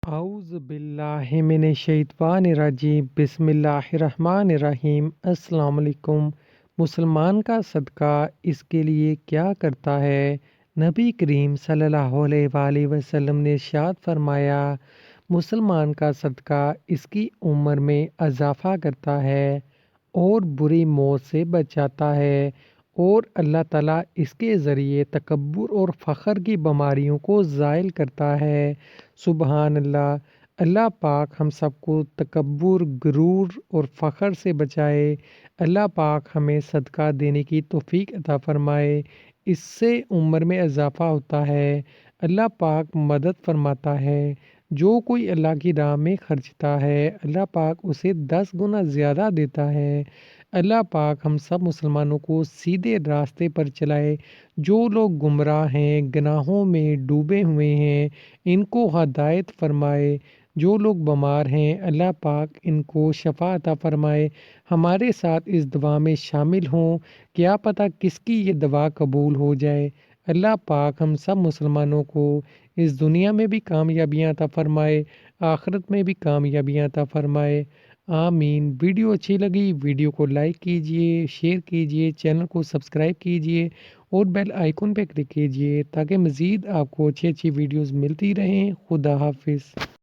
اعوذ باللہ من الشیطان الرجیم بسم اللہ الرحمن الرحیم۔ السلام علیکم۔ مسلمان کا صدقہ اس کے لیے کیا کرتا ہے؟ نبی کریم صلی اللہ علیہ وآلہ وسلم نے ارشاد فرمایا، مسلمان کا صدقہ اس کی عمر میں اضافہ کرتا ہے اور بری موت سے بچاتا ہے، اور اللہ تعالیٰ اس کے ذریعے تکبر اور فخر کی بیماریوں کو زائل کرتا ہے۔ سبحان اللہ۔ اللہ پاک ہم سب کو تکبر، غرور اور فخر سے بچائے۔ اللہ پاک ہمیں صدقہ دینے کی توفیق عطا فرمائے۔ اس سے عمر میں اضافہ ہوتا ہے۔ اللہ پاک مدد فرماتا ہے۔ جو کوئی اللہ کی راہ میں خرچتا ہے، اللہ پاک اسے 10 گنا زیادہ دیتا ہے۔ اللہ پاک ہم سب مسلمانوں کو سیدھے راستے پر چلائے۔ جو لوگ گمراہ ہیں، گناہوں میں ڈوبے ہوئے ہیں، ان کو ہدایت فرمائے۔ جو لوگ بیمار ہیں، اللہ پاک ان کو شفا عطا فرمائے۔ ہمارے ساتھ اس دعا میں شامل ہوں، کیا پتہ کس کی یہ دعا قبول ہو جائے۔ اللہ پاک ہم سب مسلمانوں کو اس دنیا میں بھی کامیابیاں عطا فرمائے، آخرت میں بھی کامیابیاں عطا فرمائے۔ آمین۔ ویڈیو اچھی لگی ویڈیو کو لائک کیجئے، شیئر کیجئے، چینل کو سبسکرائب کیجئے اور بیل آئیکن پہ کلک کیجئے تاکہ مزید آپ کو اچھی ویڈیوز ملتی رہیں۔ خدا حافظ۔